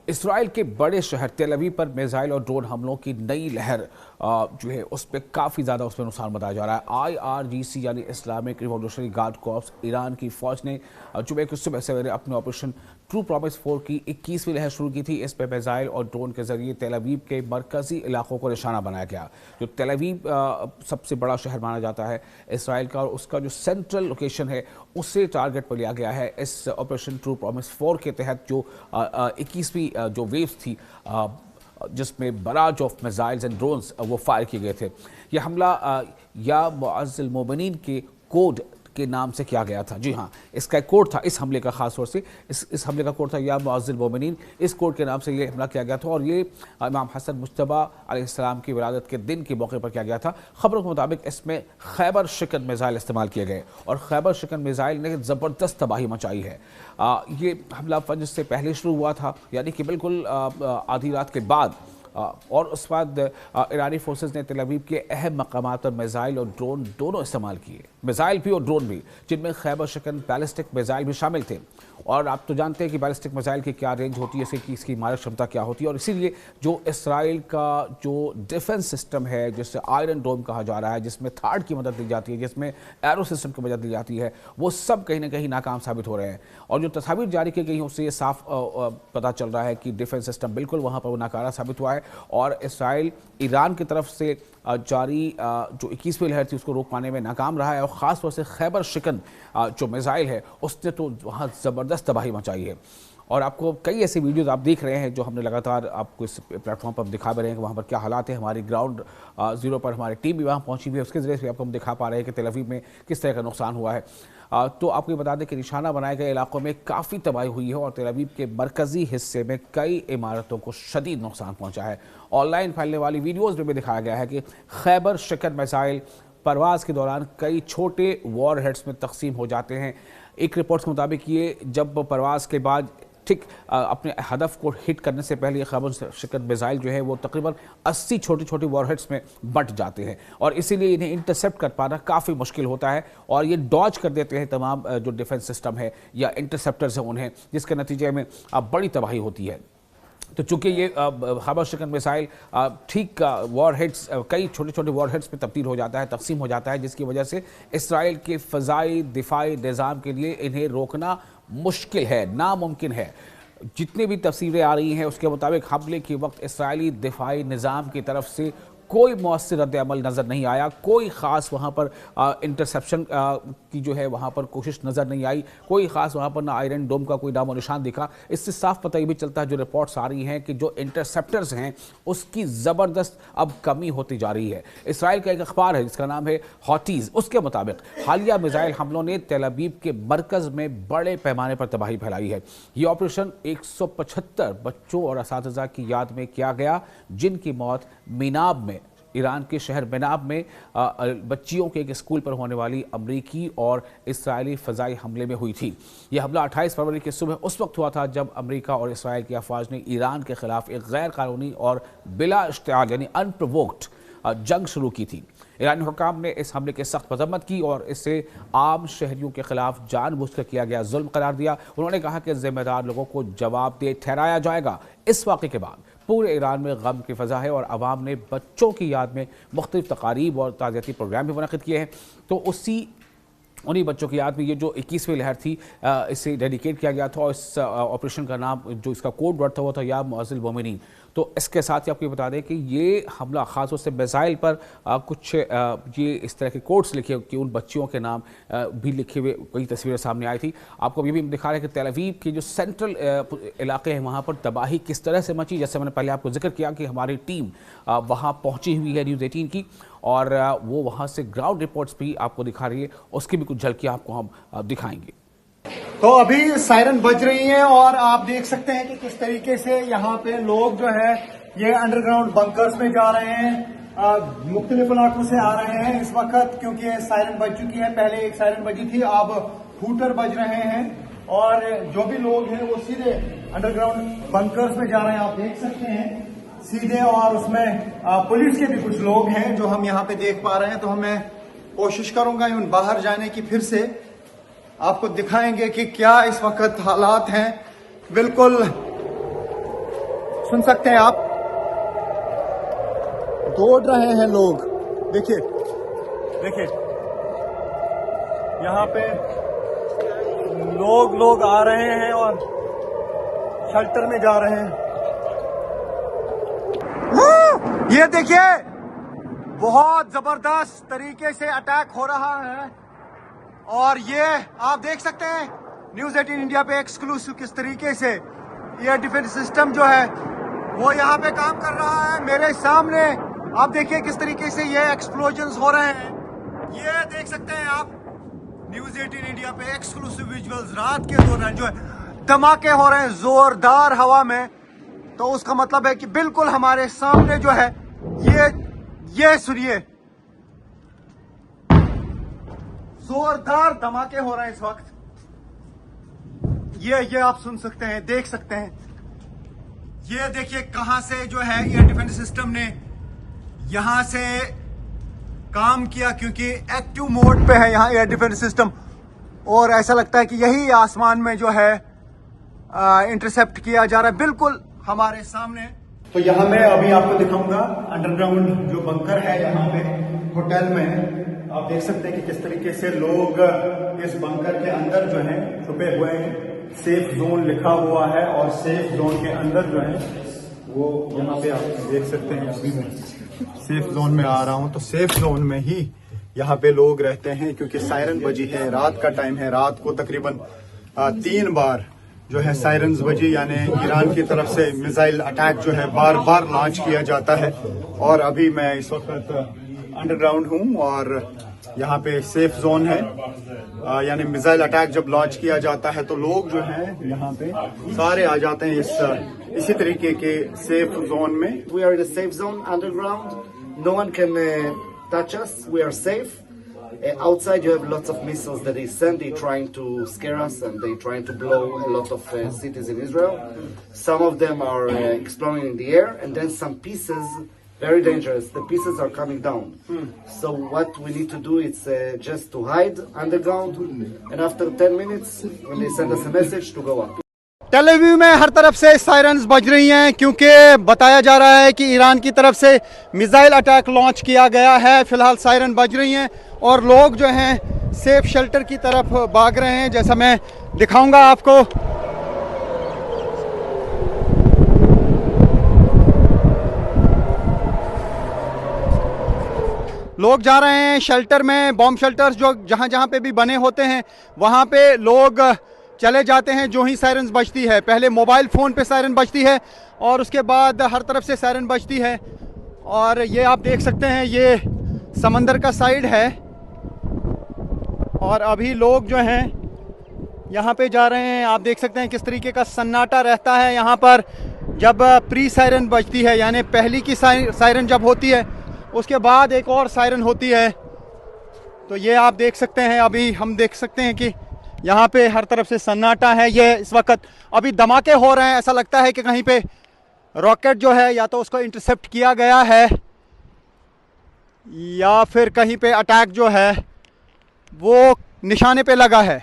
Israel के बड़े शहर तेल अवीव पर मिसाइल और ड्रोन हमलों की नई लहर जो है उस पर काफ़ी ज़्यादा उसमें नुकसान बताया जा रहा है। IRGC यानी Islamic revolutionary guard corps Iran की फ़ौज ने जुमे की सुबह सवेरे अपने ऑपरेशन ट्रू प्रॉमिस 4 की 21वीं लहर शुरू की थी। इस पर मिसाइल और ड्रोन के जरिए तेल अवीव के मरकजी इलाकों को निशाना बनाया गया। जो तेल अवीव सबसे बड़ा शहर माना जाता है इसराइल का, और उसका जो सेंट्रल लोकेशन है उसे टारगेट पर लिया गया है। इस ऑपरेशन ट्रू प्रॉमिस 4 के तहत जो 21वीं जो वेव्स थी जिसमें barrage of missiles and drones वो फायर किए गए थे। यह हमला या मुअज़्ज़िल मोमिनीन के कोड के नाम से किया गया था। जी हाँ, इसका एक कोड था इस हमले का, खास तौर से इस हमले का कोड था या मुअज़्ज़िल मोमिनीन। इस कोड के नाम से ये हमला किया गया था और ये इमाम हसन मुज्तबा अलैहिस्सलाम की विलादत के दिन के मौके पर किया गया था। खबरों के मुताबिक इसमें खैबर शिकन मिसाइल इस्तेमाल किए गए और खैबर शिकन मिसाइल ने ज़बरदस्त तबाही मचाई है। ये हमला फजर से पहले शुरू हुआ था, यानी कि बिल्कुल आधी रात के बाद, और उस बाद ईरानी फोर्सेस ने तेल अवीव के अहम मकामात पर मिसाइल और ड्रोन दोनों इस्तेमाल किए, मिसाइल भी और ड्रोन भी, जिनमें खैबर शिकन बैलिस्टिक मिसाइल भी शामिल थे। और आप तो जानते हैं कि बैलिस्टिक मिसाइल की क्या रेंज होती है, इसकी मारक क्षमता क्या होती है, और इसीलिए जो इसराइल का जो डिफेंस सिस्टम है, जिससे आयरन डोम कहा जा रहा है, जिसमें थार्ड की मदद ली जाती है, जिसमें एरो सिस्टम की मदद ली जाती है, वो सब कहीं ना कहीं नाकाम साबित हो रहे हैं। और जो तस्वीर जारी की गई उससे ये साफ पता चल रहा है कि डिफेंस सिस्टम बिल्कुल वहाँ पर वो नाकारा साबित हुआ है और इसराइल ईरान की तरफ से जारी जो 21वीं लहर थी उसको रोक पाने में नाकाम रहा है। और ख़ास तौर से खैबर शिकन जो मिसाइल है उसने तो वहाँ ज़बरदस्त तबाही मचाई है। और आपको कई ऐसे वीडियोज़ आप देख रहे हैं जो हमने लगातार आपको इस प्लेटफॉर्म पर दिखा भी रहे हैं कि वहाँ पर क्या हालात है। हमारी ग्राउंड ज़ीरो पर हमारी टीम भी वहाँ पहुँची हुई है, उसके ज़रिए से आपको हम दिखा पा रहे हैं कि तेल अवीव में किस तरह का नुकसान हुआ है। तो आपको ये बता दें कि निशाना बनाए गए इलाकों में काफ़ी तबाही हुई है और तेल अवीव के मरकज़ी हिस्से में कई इमारतों को शदीद नुकसान पहुँचा है। ऑनलाइन फैलने वाली वीडियोज़ में भी दिखाया गया है कि खैबर शिकन मिसाइल परवाज़ के दौरान कई छोटे वॉर हेड्स में तकसीम हो जाते हैं। एक रिपोर्ट के मुताबिक ये जब परवाज़ के बाद ठीक अपने हदफ को हिट करने से पहले खैबर शिकन मिसाइल जो है वो तकरीबन 80 छोटी छोटी वॉरहेड्स में बंट जाते हैं और इसीलिए इन्हें इंटरसेप्ट कर पाना काफ़ी मुश्किल होता है और ये डॉज कर देते हैं तमाम जो डिफेंस सिस्टम है या इंटरसेप्टर्स हैं उन्हें, जिसके नतीजे में बड़ी तबाही होती है। तो चूंकि ये खैबर शिकन मिसाइल ठीक वॉर हेड्स कई छोटे छोटे वॉर हेड्स में तब्दील हो जाता है, तकसीम हो जाता है, जिसकी वजह से इसराइल के फ़ज़ाई दिफाई निज़ाम के लिए इन्हें रोकना मुश्किल है, नामुमकिन है। जितनी भी तस्वीरें आ रही हैं उसके मुताबिक हमले के वक्त इसराइली दिफाई निज़ाम की तरफ से कोई मौसर रद्द अमल नज़र नहीं आया, कोई ख़ास वहाँ पर इंटरसेप्शन की जो है वहाँ पर कोशिश नज़र नहीं आई, कोई ख़ास वहाँ पर ना आयरन डोम का कोई नामो निशान दिखा। इससे साफ पता ये भी चलता है, जो रिपोर्ट्स आ रही हैं, कि जो इंटरसेप्टर्स हैं उसकी ज़बरदस्त अब कमी होती जा रही है। इसराइल का एक अखबार है जिसका नाम है हॉटीज़, उसके मुताबिक हालिया मिसाइल हमलों ने तेल अवीव के मरकज़ में बड़े पैमाने पर तबाही फैलाई है। ये ऑपरेशन 175 बच्चों और असातिज़ा की याद में किया गया, जिनकी मौत मिनाब में, ईरान के शहर मिनाब में बच्चियों के एक स्कूल पर होने वाली अमरीकी और इसराइली फ़ज़ाई हमले में हुई थी। यह हमला 28 फरवरी की सुबह उस वक्त हुआ था जब अमरीका और इसराइल की अफवाज ने ईरान के खिलाफ एक गैर कानूनी और बिला इश्तिआल यानी अनप्रोवोक्ड जंग शुरू की थी। ईरानी हुकाम ने इस हमले की सख्त मजम्मत की और इसे आम शहरियों के खिलाफ जानबूझकर किया गया जुल्म करार दिया। उन्होंने कहा कि जिम्मेदार लोगों को जवाबदेह ठहराया जाएगा। इस वाक़े के बाद पूरे ईरान में गम की फ़ज़ा है और आवाम ने बच्चों की याद में मुख्तलिफ तकारीब और ताज़ियती प्रोग्राम भी मुनक़िद किए हैं। तो उन्हीं बच्चों की याद में ये जो 21वीं लहर थी इसे डेडिकेट किया गया था और इस ऑपरेशन का नाम, जो इसका कोड वर्ड था, वो था या मुअज़्ज़िल मोमिनीन। तो इसके साथ ही आपको बता दें कि ये हमला ख़ास तौर से मिसाइल पर कुछ ये इस तरह के कोड्स लिखे कि उन बच्चियों के नाम भी लिखे हुए कई तस्वीरें सामने आई थी। आपको ये भी दिखा रहे हैं कि तेल अवीव के जो सेंट्रल इलाके हैं वहाँ पर तबाही किस तरह से मची। जैसे मैंने पहले आपको जिक्र किया कि हमारी टीम वहाँ पहुँची हुई है न्यूज़ 18 की, और वो वहाँ से ग्राउंड रिपोर्ट्स भी आपको दिखा रही है, उसकी भी कुछ झलकियाँ आपको हम दिखाएंगे। तो अभी सायरन बज रही है और आप देख सकते हैं कि किस तरीके से यहाँ पे लोग जो है ये अंडरग्राउंड बंकर्स में जा रहे हैं, मुख्तलिफ इलाकों से आ रहे हैं इस वक्त, क्योंकि सायरन बज चुकी है। पहले एक सायरन बजी थी, अब हूटर बज रहे हैं और जो भी लोग हैं वो सीधे अंडरग्राउंड बंकर्स में जा रहे हैं, आप देख सकते हैं सीधे। और उसमें पुलिस के भी कुछ लोग हैं जो हम यहाँ पे देख पा रहे हैं। तो मैं कोशिश करूंगा उन बाहर जाने की, फिर से आपको दिखाएंगे कि क्या इस वक्त हालात हैं। बिल्कुल सुन सकते हैं आप, दौड़ रहे हैं लोग। देखिए देखिए, यहाँ पे लोग आ रहे हैं और शेल्टर में जा रहे हैं। ये देखिए, बहुत जबरदस्त तरीके से अटैक हो रहा है और ये आप देख सकते हैं न्यूज़ 18 इंडिया पे एक्सक्लूसिव किस तरीके से एयर डिफेंस सिस्टम जो है वो यहाँ पे काम कर रहा है। मेरे सामने आप देखिए किस तरीके से ये एक्सप्लोजन्स हो रहे हैं। ये देख सकते हैं आप न्यूज़ 18 इंडिया पे एक्सक्लूसिव विजुअल्स रात के दौरान जो है धमाके हो रहे हैं जोरदार हवा में। तो उसका मतलब है कि बिल्कुल हमारे सामने जो है ये सुनिए, जोरदार धमाके हो रहे हैं इस वक्त। ये आप सुन सकते हैं, देख सकते हैं। ये देखिए कहां से जो है एयर डिफेंस सिस्टम ने यहां से काम किया, क्योंकि एक्टिव मोड पे है यहाँ एयर डिफेंस सिस्टम और ऐसा लगता है कि यही आसमान में जो है इंटरसेप्ट किया जा रहा है बिल्कुल हमारे सामने। तो यहाँ मैं अभी आपको दिखाऊंगा अंडरग्राउंड जो बंकर है यहाँ पे होटल में। आप देख सकते हैं कि किस तरीके से लोग इस बंकर के अंदर जो है छुपे हुए हैं। सेफ जोन लिखा हुआ है और सेफ जोन के अंदर जो है वो यहाँ पे आप देख सकते हैं। अभी मैं सेफ जोन में आ रहा हूँ, तो सेफ जोन में ही यहाँ पे लोग रहते हैं क्योंकि सायरन बजी है, रात का टाइम है। रात को तकरीबन 3 बार जो है सायरन्स बजी, यानी ईरान की तरफ से मिसाइल अटैक जो है बार बार लॉन्च किया जाता है। और अभी मैं इस वक्त अंडरग्राउंड हूँ और यहाँ पे सेफ जोन है, यानी मिसाइल अटैक जब लॉन्च किया जाता है तो लोग जो है यहाँ पे सारे आ जाते हैं इसी तरीके के सेफ जोन में। We are in a safe zone underground. No one can touch us. We are safe. Outside you have lots of missiles that they send. They're trying to scare us and they're trying to blow a lot of cities in Israel. Some of them are exploding in the air, and then some pieces, very dangerous, the pieces are coming down. So what we need to do is just to hide underground, and after 10 minutes when they send us a message to go up. Tel Aviv में हर तरफ से sirens बज रही हैं क्योंकि बताया जा रहा है कि ईरान की तरफ से मिसाइल अटैक लॉन्च किया गया है। फिलहाल सायरन बज रही हैं और लोग जो हैं सेफ शेल्टर की तरफ भाग रहे हैं, जैसा मैं दिखाऊंगा आपको। लोग जा रहे हैं शेल्टर में, बॉम्ब शेल्टर्स जो जहां पे भी बने होते हैं वहां पे लोग चले जाते हैं जो ही सायरन्स बजती है। पहले मोबाइल फ़ोन पे सायरन बजती है और उसके बाद हर तरफ से सायरन बजती है। और ये आप देख सकते हैं ये समंदर का साइड है और अभी लोग जो हैं यहाँ पे जा रहे हैं। आप देख सकते हैं किस तरीके का सन्नाटा रहता है यहाँ पर जब प्री सायरन बजती है, यानी पहली की सायरन जब होती है उसके बाद एक और सायरन होती है। तो ये आप देख सकते हैं, अभी हम देख सकते हैं कि यहाँ पे हर तरफ से सन्नाटा है। ये इस वक्त अभी धमाके हो रहे हैं, ऐसा लगता है कि कहीं पे रॉकेट जो है या तो उसको इंटरसेप्ट किया गया है या फिर कहीं पे अटैक जो है वो निशाने पे लगा है।